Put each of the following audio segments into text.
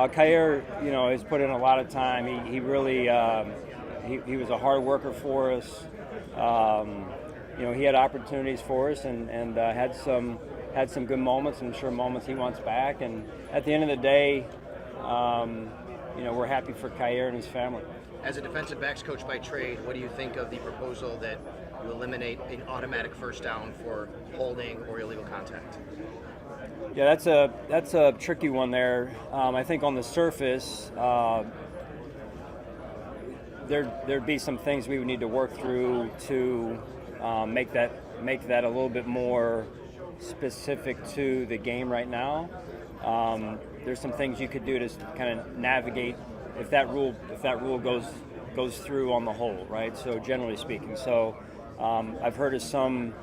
Quierre, has put in a lot of time. He really he was a hard worker for us. He had opportunities for us and had some good moments. I'm sure moments he wants back. And at the end of the day, we're happy for Quierre and his family. As a defensive backs coach by trade, what do you think of the proposal that you eliminate an automatic first down for holding or illegal contact? Yeah, that's a tricky one there. I think on the surface, there'd be some things we would need to work through to make that a little bit more specific to the game right now. There's some things you could do to kind of navigate if that rule goes through on the whole, right? So generally speaking, I've heard of some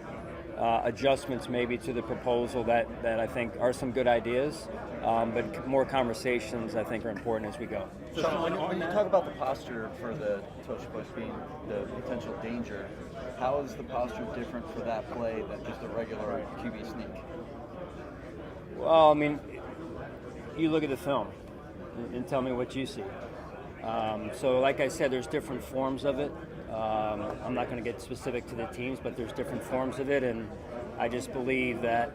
adjustments maybe to the proposal that I think are some good ideas, but more conversations I think are important as we go. So when you talk about the posture for the Tush push being the potential danger, how is the posture different for that play than just a regular QB sneak? Well, I mean, you look at the film and tell me what you see. So like I said, there's different forms of it. I'm not going to get specific to the teams, but there's different forms of it, and I just believe that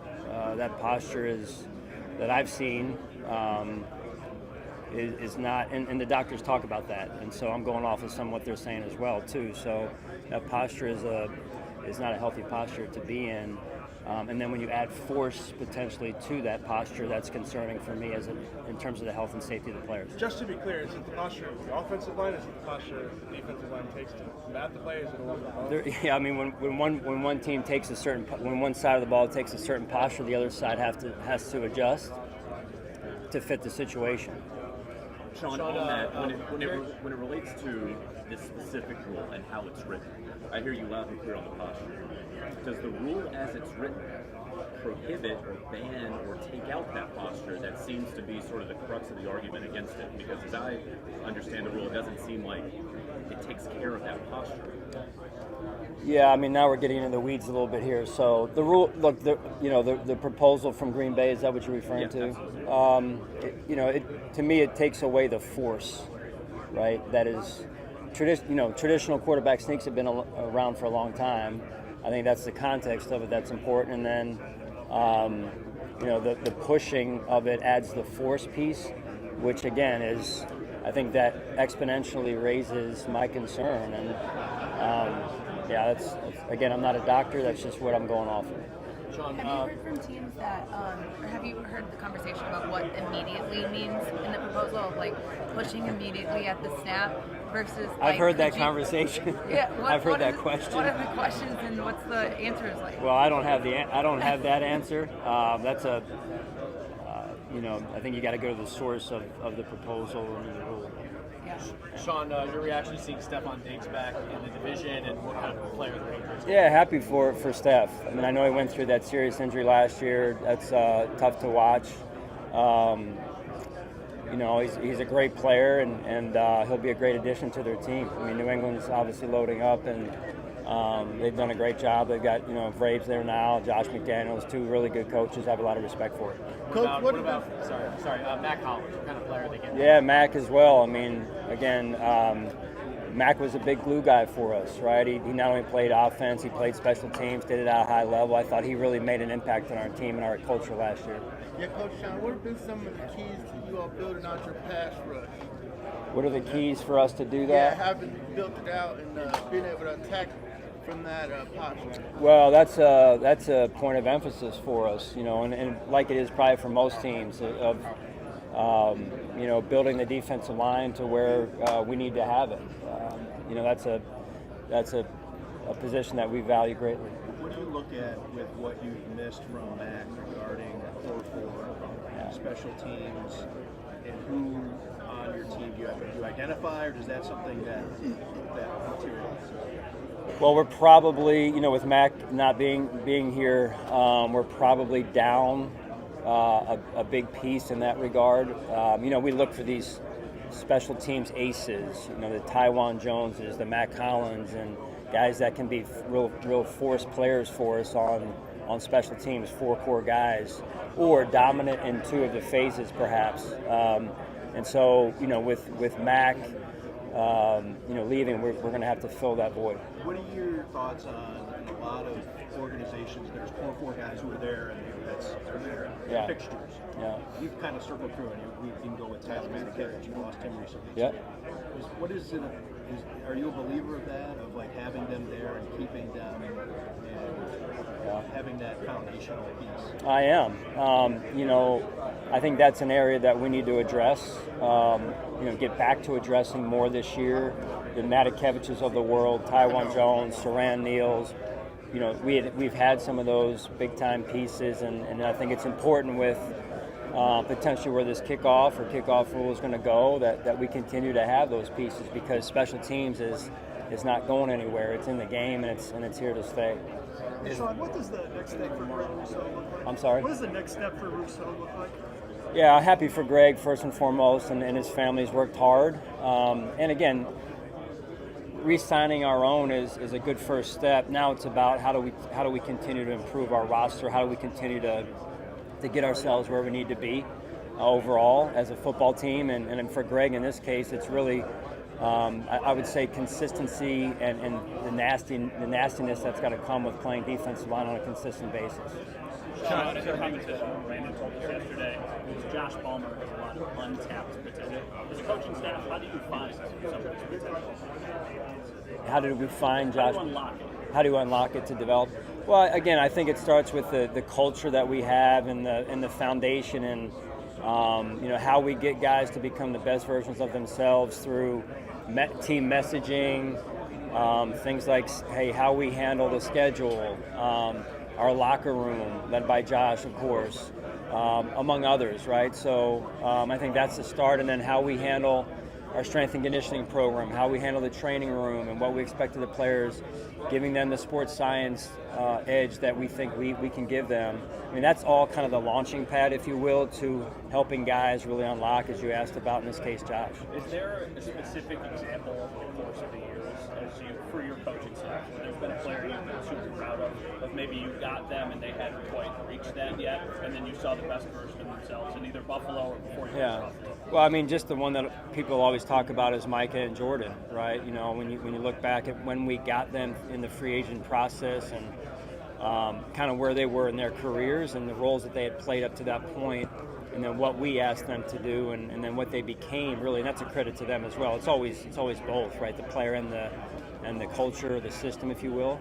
that posture that I've seen is not, and the doctors talk about that, and so I'm going off of some of what they're saying as well too. So that posture is not a healthy posture to be in. And then when you add force potentially to that posture, that's concerning for me in terms of the health and safety of the players. Just to be clear, is it the posture of the offensive line, or is it the posture the defensive line takes to combat the play? Is it a little bit both? Yeah, I mean, when one team takes when one side of the ball takes a certain posture, the other side has to adjust to fit the situation. Sean, on that, when it relates to this specific rule and how it's written, I hear you loud and clear on the posture. Does the rule as it's written prohibit or ban or take out that posture? That seems to be sort of the crux of the argument against it, because as I understand the rule, it doesn't seem like it takes care of that posture. Yeah, I mean, now we're getting into the weeds a little bit here. So the rule, look, the proposal from Green Bay, is that what you're referring to? To me, it takes away the force, right? That is, traditional quarterback sneaks have been around for a long time. I think that's the context of it that's important, and then the pushing of it adds the force piece, which again is, I think that exponentially raises my concern. And that's again, I'm not a doctor. That's just what I'm going off of. Sean, have you heard from teams that, or have you heard the conversation about what immediately means in the proposal of like pushing immediately at the snap versus? I've heard that conversation. Yeah, I've heard that question. What are the questions and what's the answers like? Well, I don't have that answer. That's a, I think you got to go to the source of the proposal and the rule. Sean, your reaction to seeing Stephon Diggs back in the division, and what kind of player the Rangers? Yeah, happy for Steph. I mean, I know he went through that serious injury last year. That's tough to watch. He's a great player, and he'll be a great addition to their team. I mean, New England's obviously loading up, and they've done a great job. They've got Braves there now, Josh McDaniels, two really good coaches. I have a lot of respect for it. Coach, what about Mac Hollins? What kind of player are they getting? Yeah, Mac as well. I mean, again, Mac was a big glue guy for us, right? He not only played offense, he played special teams, did it at a high level. I thought he really made an impact on our team and our culture last year. Yeah, Coach Sean, what have been some of the keys to you all building out your pass rush? What are the keys for us to do that? Yeah, having built it out and being able to attack from that posture. Well, that's a point of emphasis for us, and like it is probably for most teams of building the defensive line to where we need to have it. That's a position that we value greatly. What do you look at with what you've missed from Mac regarding 4-4 special teams, and who on your team do you identify, or is that something that materializes? Well, we're probably, with Mac not being here, we're probably down a big piece in that regard. We look for these special teams aces, the Taiwan Joneses, the Mac Collins, and guys that can be real force players for us on on special teams, 4 core guys, or dominant in 2 of the phases perhaps. And so, with Mac, leaving, we're going to have to fill that void. What are your thoughts on in a lot of organizations? There's 4 guys who are there and they're Yeah. fixtures. Yeah. You've kind of circled through, and we can go with Tyler Martínez. You lost him recently. Yeah. What is it? Are you a believer of that? Of like having them there and keeping them and having that foundational piece? I am. I think that's an area that we need to address. Get back to addressing more this year. The Matikeviches of the world, Taiwan Jones, Saran Neals. We've had some of those big time pieces, and I think it's important with potentially where this kickoff rule is going to go that we continue to have those pieces, because special teams is not going anywhere. It's in the game, and it's here to stay. Sean, what does the next step for Greg Rousseau look like? I'm sorry? What does the next step for Rousseau look like? Yeah, happy for Greg first and foremost, and his family's worked hard. And again, re-signing our own is a good first step. Now it's about how do we continue to improve our roster? How do we continue to get ourselves where we need to be overall as a football team? And for Greg in this case, it's really I would say consistency and the nastiness that's got to come with playing defensive line on a consistent basis. Sean, in a competition, Brandon told us yesterday, Josh Palmer has a lot of untapped potential. As a coaching staff, how do you find some of this potential? How do we find Josh? How do you unlock it? How do you unlock it to develop? Well, again, I think it starts with the culture that we have and the foundation, and how we get guys to become the best versions of themselves through team messaging, things like how we handle the schedule, our locker room led by Josh, of course, among others, right? So I think that's the start, and then how we handle our strength and conditioning program, how we handle the training room, and what we expect of the players, giving them the sports science edge that we think we can give them. I mean, that's all kind of the launching pad, if you will, to helping guys really unlock, as you asked about in this case, Josh. Is there a specific example over the course of the years for your coaching staff? There's been a player you've been super proud of maybe you got them and they hadn't quite reached that yet, and then you saw the best version of themselves in either Buffalo or before you left Buffalo? Well, I mean, just the one that people always talk about is Micah and Jordan, right? When you look back at when we got them in the free agent process and kind of where they were in their careers and the roles that they had played up to that point, and then what we asked them to do, and then what they became, really, and that's a credit to them as well. It's always both, right? The player and the culture, the system, if you will.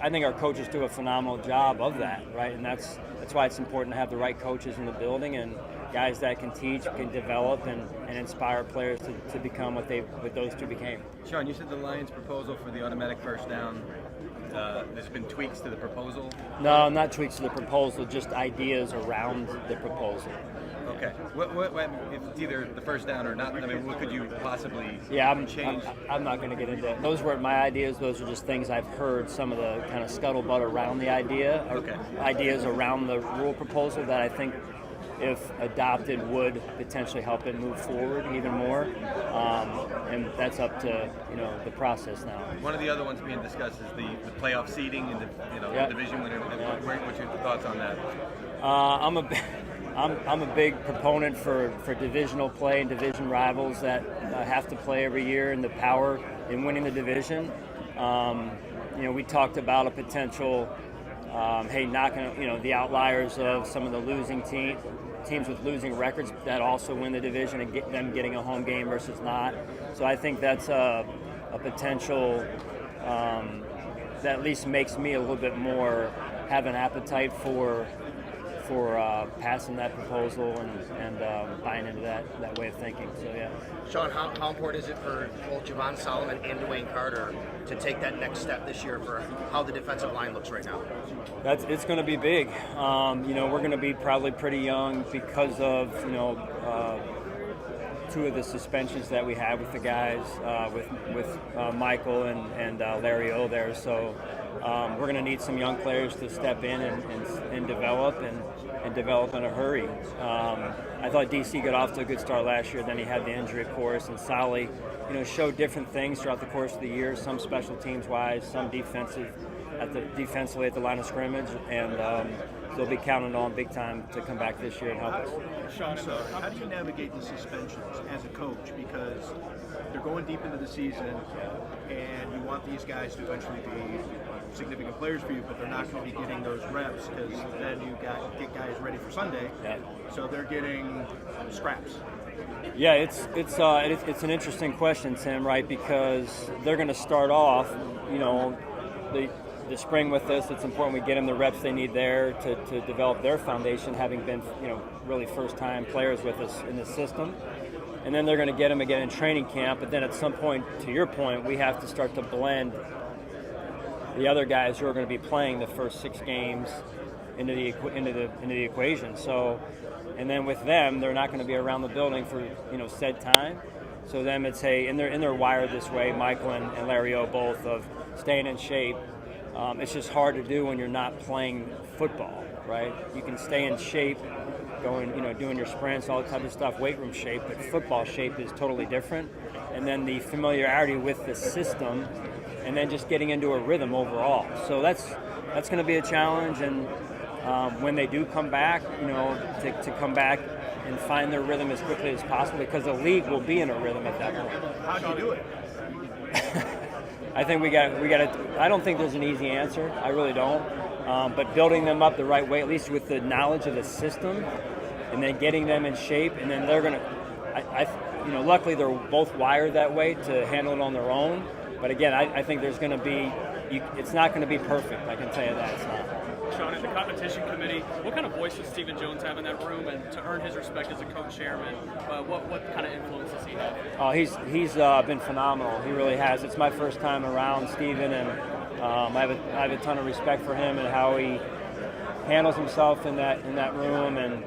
I think our coaches do a phenomenal job of that, right? And that's why it's important to have the right coaches in the building and guys that can teach, can develop, and inspire players to become what those two became. Sean, you said the Lions' proposal for the automatic first down, there's been tweaks to the proposal? No, not tweaks to the proposal, just ideas around the proposal. Okay. If it's either the first down or not, I mean, what could you possibly change? I'm not going to get into that. Those weren't my ideas. Those are just things I've heard, some of the kind of scuttlebutt around the idea. Okay. Ideas around the rule proposal that I think, if adopted, would potentially help it move forward even more, and that's up to the process now. One of the other ones being discussed is the playoff seeding and the division winner. What's your thoughts on that? I'm a big proponent for divisional play and division rivals that have to play every year, and the power in winning the division. We talked about a potential, knocking the outliers of some of the losing teams with losing records that also win the division, and get them getting a home game versus not. So I think that's a potential that at least makes me a little bit more have an appetite for passing that proposal and buying into that way of thinking. So yeah. Sean, how important is it for both Javon Solomon and Dwayne Carter to take that next step this year for how the defensive line looks right now? It's going to be big. We're going to be probably pretty young because of two of the suspensions that we have with the guys, with Michael and Larry O there. So we're going to need some young players to step in and develop and develop in a hurry. I thought DC got off to a good start last year. Then he had the injury, of course, and Solly, showed different things throughout the course of the year. Some special teams wise, some defensive. defensively at the line of scrimmage, and they'll be counting on big time to come back this year and help us. Sean, so how do you navigate the suspensions as a coach? Because they're going deep into the season, and you want these guys to eventually be significant players for you, but they're not going to be getting those reps because then you get guys ready for Sunday. Yeah. So they're getting scraps. Yeah, it's an interesting question, Tim, right? Because they're going to start off, the spring with this. It's important we get them the reps they need there to develop their foundation, having been, really first-time players with us in the system. And then they're going to get them again in training camp. But then at some point, to your point, we have to start to blend the other guys who are going to be playing the first 6 games into the equation. So, and then with them, they're not going to be around the building for said time. So them, it's and they're wired this way. Michael and Larry O both of staying in shape. It's just hard to do when you're not playing football, right? You can stay in shape, doing your sprints, all that type of stuff, weight room shape, but football shape is totally different. And then the familiarity with the system, and then just getting into a rhythm overall. So that's going to be a challenge. And when they do come back, to come back and find their rhythm as quickly as possible, because the league will be in a rhythm at that point. How do you do it? I think we got to. I don't think there's an easy answer. I really don't. But building them up the right way, at least with the knowledge of the system, and then getting them in shape, and then they're going to. Luckily they're both wired that way to handle it on their own. But again, I think there's going to be. It's not going to be perfect. I can tell you that it's not. Sean, in the competition committee, what kind of voice does Stephen Jones have in that room, and to earn his respect as a co-chairman, what kind of influence does he have? Oh, he's been phenomenal. He really has. It's my first time around Stephen, and I have a ton of respect for him and how he handles himself in that room. And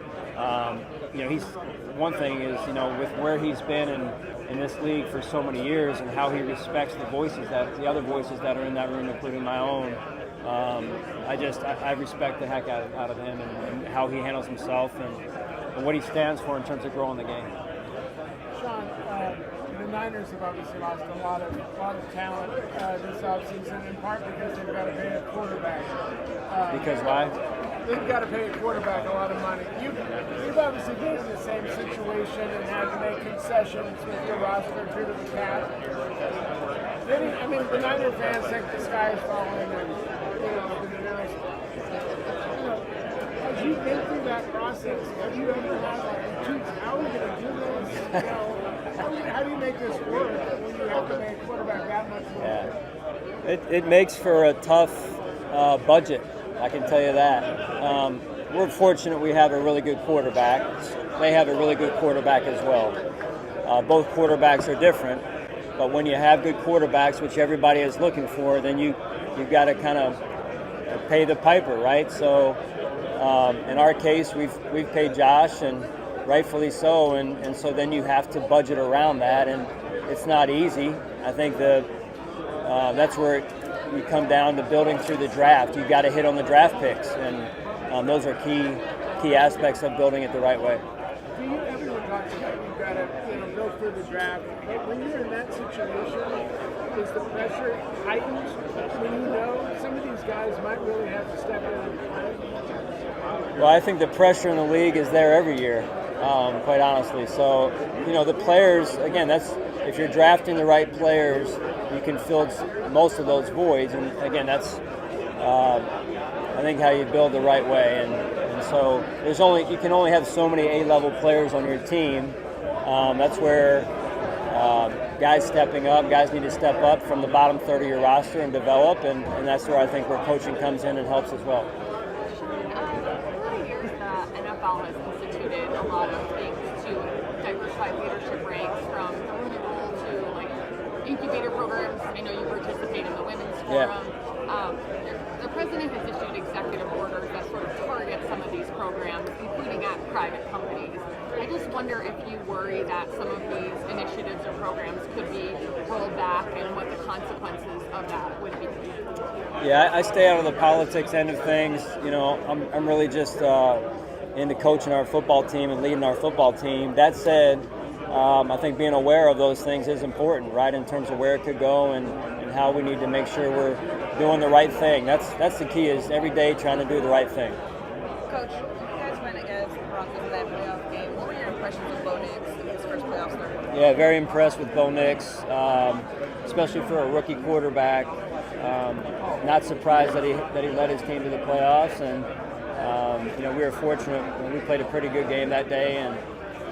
he's one thing is with where he's been in this league for so many years, and how he respects the other voices that are in that room, including my own. I respect the heck out of him and how he handles himself and what he stands for in terms of growing the game. Sean, the Niners have obviously lost a lot of talent this offseason, in part because they've got to pay a quarterback. Because why? They've got to pay a quarterback a lot of money. You've obviously been in the same situation and had to make concessions with your roster due to the cap. The Niner fans think the sky is falling, and as you've been through that process, have you ever had how are we going to do this? How do you make this work when you have to make a quarterback that much more? Yeah. It makes for a tough budget, I can tell you that. We're fortunate we have a really good quarterback. They have a really good quarterback as well. Both quarterbacks are different, but when you have good quarterbacks, which everybody is looking for, then you've got to kind of pay the piper, right? So in our case, we've paid Josh, and rightfully so, and so then you have to budget around that, and it's not easy. I think that's where you come down to building through the draft. You've got to hit on the draft picks, and those are key aspects of building it the right way. Do you everyone talks about you've got to go through the draft, but when you're in that situation, is the pressure heightened when you know some of these guys might really have to step in and play? Well, I think the pressure in the league is there every year, quite honestly. So, the players, again, that's if you're drafting the right players, you can fill most of those voids. And again, that's I think how you build the right way. And so you can only have so many A-level players on your team. That's where guys stepping up, guys need to step up from the bottom third of your roster and develop, and that's where I think where coaching comes in and helps as well. Over the years, the NFL has instituted a lot of things to diversify leadership ranks, from to incubator programs. I know you participate in the women's forum. The president has issued executive orders that sort of target some of these programs, including at private companies. I just wonder if you worry that some of these initiatives or programs could be rolled back, and what the consequences of that would be. Yeah, I stay out of the politics end of things. I'm really just into coaching our football team and leading our football team. That said, I think being aware of those things is important, right, in terms of where it could go and how we need to make sure we're doing the right thing. That's the key, is every day trying to do the right thing. Coach, you guys went against the Broncos in that playoff game. What were your impressions of Bo Nix in his first playoff start? Yeah, very impressed with Bo Nix, especially for a rookie quarterback. Not surprised that he led his team to the playoffs, and we were fortunate when we played a pretty good game that day, and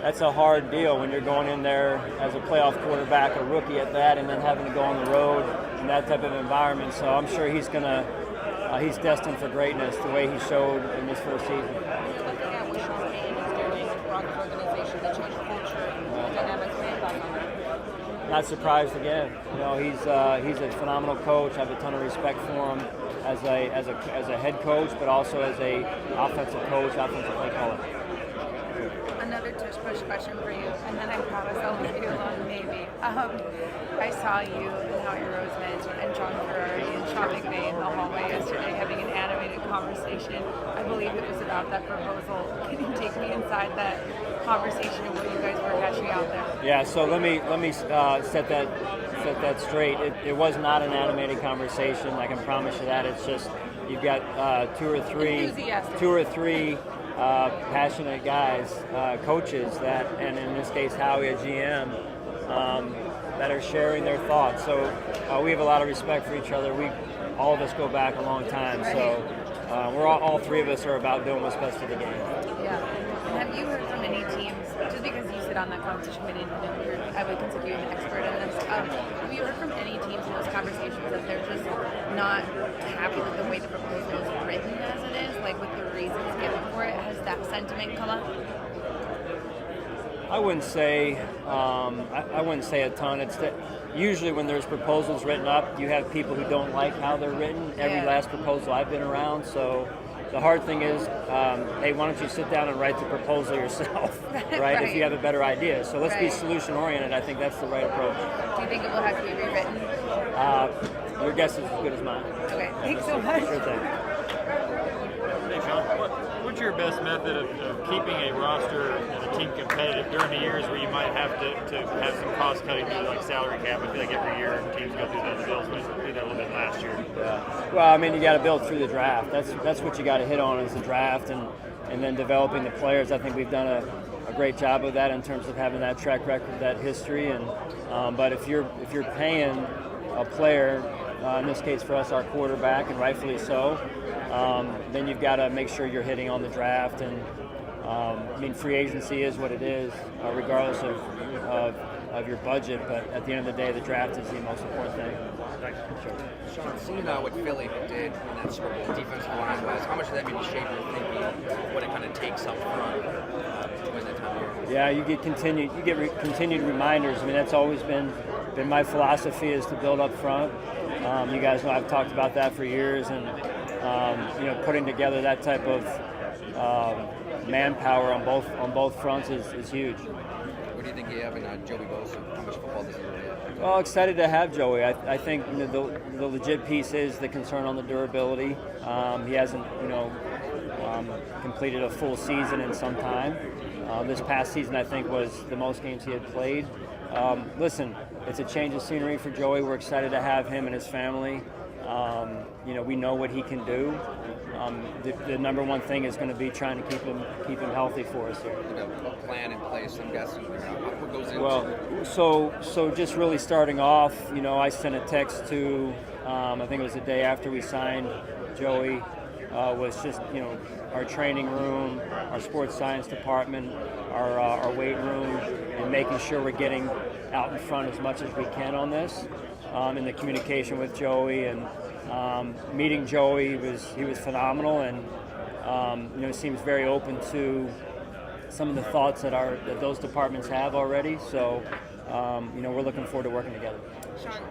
that's a hard deal when you're going in there as a playoff quarterback, a rookie at that, and then having to go on the road in that type of environment. So I'm sure he's he's destined for greatness the way he showed in this first season. Looking at what Sean Payton is doing with the Broncos organization, they changed culture, dynamics, what are your thoughts on that? Not surprised again. He's a phenomenal coach. I have a ton of respect for him as a head coach, but also as a offensive coach, offensive play caller. Another tush push question for you, and then I promise I'll leave you alone, maybe. I saw you and Howie Roseman and John Ferrari and Sean McVay in the hallway yesterday having an animated conversation. I believe it was about that proposal. Can you take me inside that conversation and what you guys were hashing out there? Yeah, so let me set that straight. It was not an animated conversation. I can promise you that. It's just you've got two or three passionate guys, coaches that, and in this case Howie, a GM, that are sharing their thoughts. So we have a lot of respect for each other. All of us go back a long time. So we're all three of us are about doing what's best for the game. Yeah. And have you heard from any teams, just because you sit on that competition committee and I would consider you an expert in this, have you heard from any teams in those conversations that they're just not happy with the way the proposal is written as it is, like with the reasons given for it? Has that sentiment come up? I wouldn't say a ton. It's that usually when there's proposals written up, you have people who don't like how they're written. Every last proposal I've been around. So the hard thing is, hey, why don't you sit down and write the proposal yourself, right? If you have a better idea. So let's be solution oriented. I think that's the right approach. Do you think it will have to be rewritten? Your guess is as good as mine. Okay, thanks so much. Sure thing. Hey, Sean, what's your best method of keeping a roster and a team competitive during the years where you might have to have some cost cutting due to like salary cap? I feel like every year teams go through that. The Bills went through that a little bit last year. Yeah. Well, I mean, you got to build through the draft. That's what you got to hit on is the draft and then developing the players. I think we've done a great job of that in terms of having that track record, that history. And but if you're paying a player, in this case for us, our quarterback, and rightfully so, then you've got to make sure you're hitting on the draft. And I mean, free agency is what it is, regardless of your budget. But at the end of the day, the draft is the most important thing. Sure. Sean, seeing what Philly did in that Super Bowl defensive line was, how much of that maybe shape your thinking, what it kind of takes up front to win that time of year? Yeah, you get continued reminders. I mean, that's always been my philosophy, is to build up front. You guys know I've talked about that for years, and putting together that type of manpower on both fronts is huge. What do you think you have in Joey Bosa? How much football does he really have? Well, excited to have Joey. I think the legit piece is the concern on the durability. He hasn't completed a full season in some time. This past season, I think, was the most games he had played. Listen, it's a change of scenery for Joey. We're excited to have him and his family. We know what he can do. The number one thing is going to be trying to keep him healthy for us here. What plan in place, I'm guessing, what goes into it? So just really starting off, I sent a text to, I think it was the day after we signed Joey, was just, our training room, our sports science department, our weight room, and making sure we're getting out in front as much as we can on this. In the communication with Joey, and meeting Joey, he was phenomenal, and seems very open to some of the thoughts that those departments have already. So we're looking forward to working together. Sean,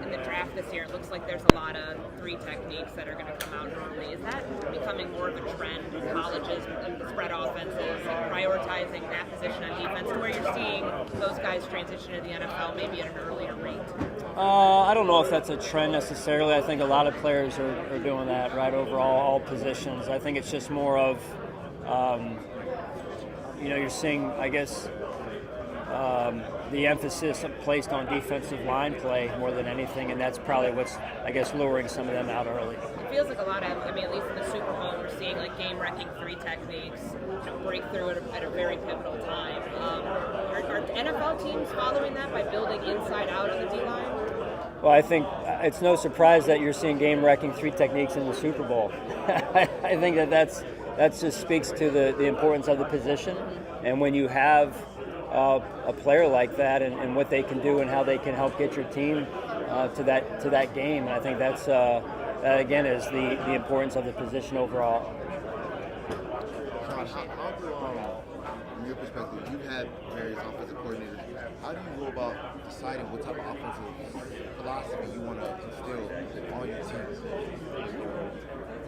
in the draft this year, it looks like there's a lot of three techniques that are going to come out early. Is that becoming more of a trend in colleges and the spread offenses and prioritizing that position on defense, to where you're seeing those guys transition to the NFL maybe at an earlier rate? I don't know if that's a trend necessarily. I think a lot of players are doing that, right, over all positions. I think it's just more of, you're seeing, I guess, the emphasis placed on defensive line play more than anything, and that's probably what's, I guess, luring some of them out early. It feels like a lot of, I mean, at least in the Super Bowl, we're seeing like game-wrecking 3 techniques, break through at a very pivotal time. Are NFL teams following that by building inside out on the D-line? Well, I think it's no surprise that you're seeing game-wrecking 3 techniques in the Super Bowl. I think that just speaks to the importance of the position, and when you have a player like that and what they can do and how they can help get your team to that game, and I think that again is the importance of the position overall. Sean, how do, from your perspective, you've had various offensive coordinators. How do you go about deciding what type of offensive philosophy you want to instill on your team?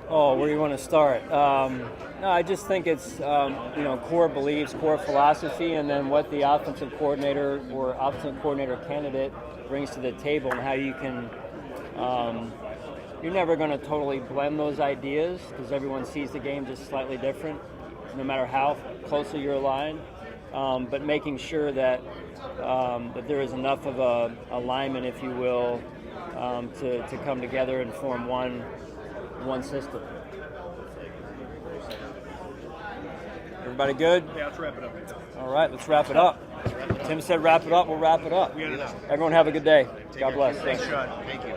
Oh, where do you want to start? No, I just think it's core beliefs, core philosophy, and then what the offensive coordinator or offensive coordinator candidate brings to the table, and how you can. You're never going to totally blend those ideas because everyone sees the game just slightly different, no matter how closely you're aligned. But making sure that there is enough of a alignment, if you will, to come together and form one system. Everybody good? Yeah, let's wrap it up. All right, let's wrap it up. Tim said wrap it up, we'll wrap it up. Everyone have a good day. God bless. Thanks, Sean. Thank you.